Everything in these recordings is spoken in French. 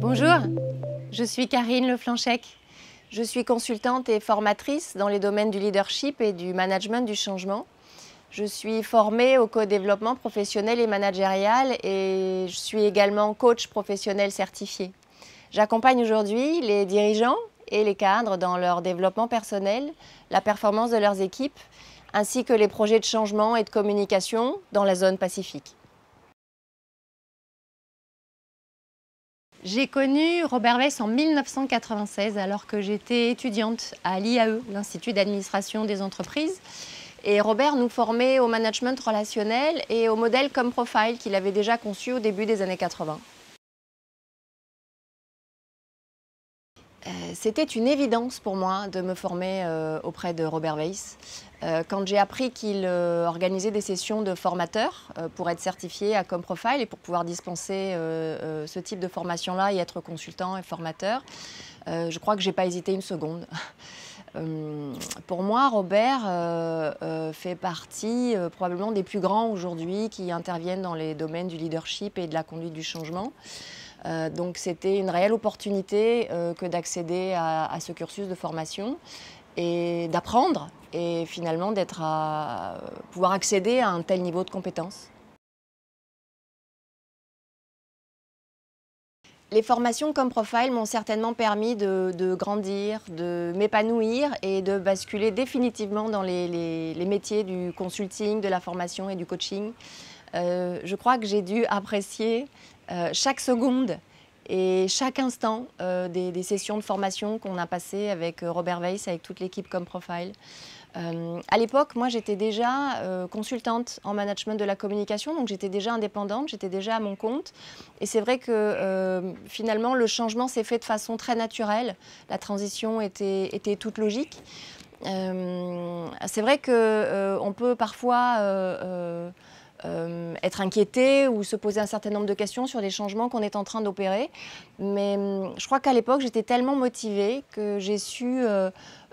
Bonjour, je suis Karine Leflanchec. Je suis consultante et formatrice dans les domaines du leadership et du management du changement. Je suis formée au co-développement professionnel et managérial et je suis également coach professionnel certifié. J'accompagne aujourd'hui les dirigeants et les cadres dans leur développement personnel, la performance de leurs équipes, ainsi que les projets de changement et de communication dans la zone Pacifique. J'ai connu Robert Weiss en 1996 alors que j'étais étudiante à l'IAE, l'Institut d'administration des entreprises. Et Robert nous formait au management relationnel et au modèle Comprofile qu'il avait déjà conçu au début des années 80. C'était une évidence pour moi de me former auprès de Robert Weiss. Quand j'ai appris qu'il organisait des sessions de formateurs pour être certifié à Comprofile et pour pouvoir dispenser ce type de formation-là et être consultant et formateur, je crois que je n'ai pas hésité une seconde. Pour moi, Robert fait partie probablement des plus grands aujourd'hui qui interviennent dans les domaines du leadership et de la conduite du changement. Donc c'était une réelle opportunité que d'accéder à ce cursus de formation et d'apprendre et finalement d'être à pouvoir accéder à un tel niveau de compétence. Les formations Comprofile m'ont certainement permis de grandir, de m'épanouir et de basculer définitivement dans les métiers du consulting, de la formation et du coaching. Je crois que j'ai dû apprécier chaque seconde et chaque instant des sessions de formation qu'on a passées avec Robert Weiss, avec toute l'équipe Comprofile. À l'époque, moi, j'étais déjà consultante en management de la communication, donc j'étais déjà indépendante, j'étais déjà à mon compte. Et c'est vrai que finalement, le changement s'est fait de façon très naturelle. La transition était toute logique. C'est vrai qu'on peut parfois être inquiété ou se poser un certain nombre de questions sur les changements qu'on est en train d'opérer. Mais je crois qu'à l'époque, j'étais tellement motivée que j'ai su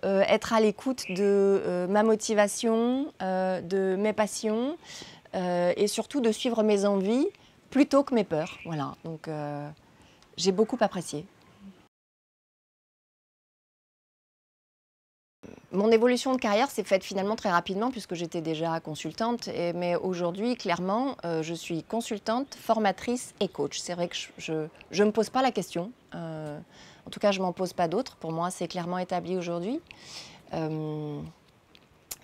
être à l'écoute de ma motivation, de mes passions et surtout de suivre mes envies plutôt que mes peurs. Voilà, donc j'ai beaucoup apprécié. Mon évolution de carrière s'est faite finalement très rapidement puisque j'étais déjà consultante. Mais aujourd'hui, clairement, je suis consultante, formatrice et coach. C'est vrai que je ne me pose pas la question. En tout cas, je ne m'en pose pas d'autres. Pour moi, c'est clairement établi aujourd'hui.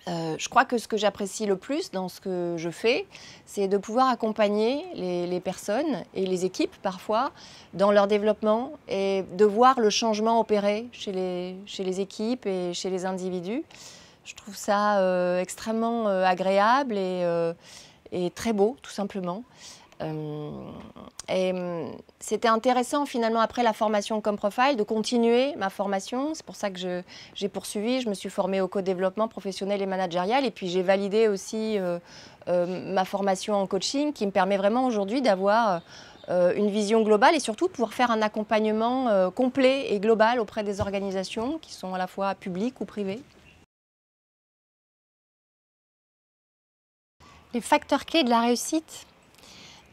Je crois que ce que j'apprécie le plus dans ce que je fais, c'est de pouvoir accompagner les personnes et les équipes parfois dans leur développement et de voir le changement opérer chez les équipes et chez les individus. Je trouve ça extrêmement agréable et très beau, tout simplement. C'était intéressant finalement après la formation Comprofile de continuer ma formation. C'est pour ça que j'ai poursuivi. Je me suis formée au co-développement professionnel et managérial et puis j'ai validé aussi ma formation en coaching qui me permet vraiment aujourd'hui d'avoir une vision globale et surtout de pouvoir faire un accompagnement complet et global auprès des organisations qui sont à la fois publiques ou privées. Les facteurs clés de la réussite.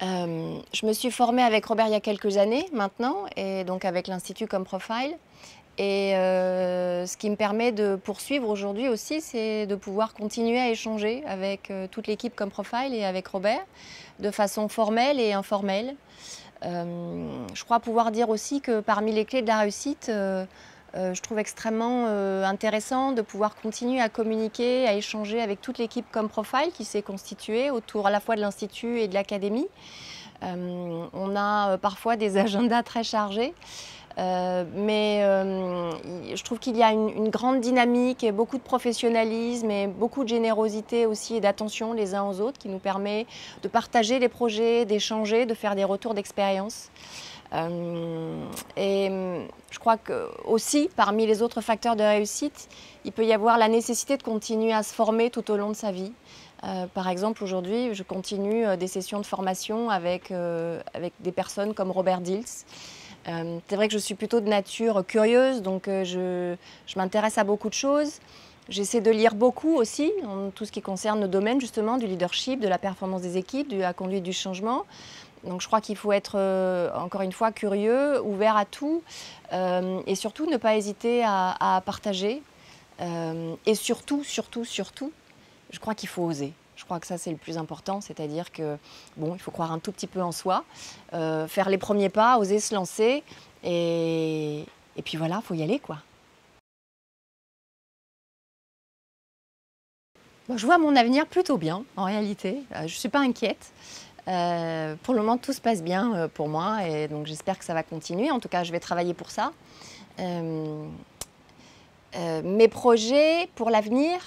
Je me suis formée avec Robert il y a quelques années maintenant, et donc avec l'Institut Comprofile. Et ce qui me permet de poursuivre aujourd'hui aussi, c'est de pouvoir continuer à échanger avec toute l'équipe Comprofile et avec Robert, de façon formelle et informelle. Je crois pouvoir dire aussi que parmi les clés de la réussite, je trouve extrêmement intéressant de pouvoir continuer à communiquer, à échanger avec toute l'équipe Comprofile qui s'est constituée autour à la fois de l'Institut et de l'Académie. On a parfois des agendas très chargés, mais je trouve qu'il y a une grande dynamique et beaucoup de professionnalisme et beaucoup de générosité aussi et d'attention les uns aux autres qui nous permet de partager les projets, d'échanger, de faire des retours d'expérience. Et je crois que aussi, parmi les autres facteurs de réussite, il peut y avoir la nécessité de continuer à se former tout au long de sa vie. Par exemple, aujourd'hui, je continue des sessions de formation avec des personnes comme Robert Dilts, C'est vrai que je suis plutôt de nature curieuse, donc je m'intéresse à beaucoup de choses. J'essaie de lire beaucoup aussi, en tout ce qui concerne le domaine justement du leadership, de la performance des équipes, de la conduite du changement. Donc je crois qu'il faut être, encore une fois, curieux, ouvert à tout, et surtout ne pas hésiter à partager. Et surtout, je crois qu'il faut oser. Je crois que ça, c'est le plus important, c'est-à-dire que, bon, il faut croire un tout petit peu en soi, faire les premiers pas, oser se lancer, et puis voilà, il faut y aller, quoi. Bon, je vois mon avenir plutôt bien, en réalité. Je ne suis pas inquiète. Pour le moment, tout se passe bien pour moi, et donc j'espère que ça va continuer. En tout cas, je vais travailler pour ça. Mes projets pour l'avenir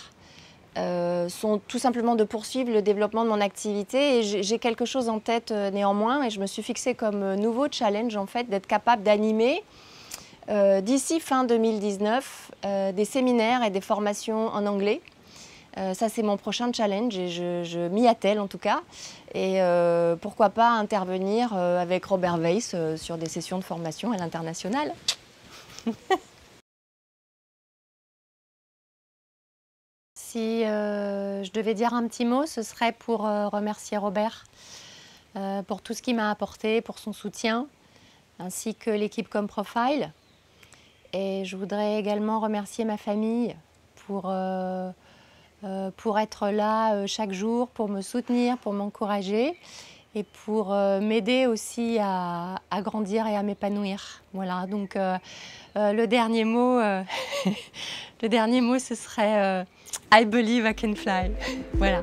sont tout simplement de poursuivre le développement de mon activité, et j'ai quelque chose en tête néanmoins, et je me suis fixée comme nouveau challenge en fait d'être capable d'animer d'ici fin 2019 des séminaires et des formations en anglais. Ça, c'est mon prochain challenge, et je m'y attelle en tout cas. Et pourquoi pas intervenir avec Robert Weiss sur des sessions de formation à l'international. Si je devais dire un petit mot, ce serait pour remercier Robert pour tout ce qu'il m'a apporté, pour son soutien, ainsi que l'équipe Comprofile. Et je voudrais également remercier ma famille pour être là chaque jour, pour me soutenir, pour m'encourager, et pour m'aider aussi à grandir et à m'épanouir. Voilà, donc le dernier mot, le dernier mot, ce serait I believe I can fly. Voilà.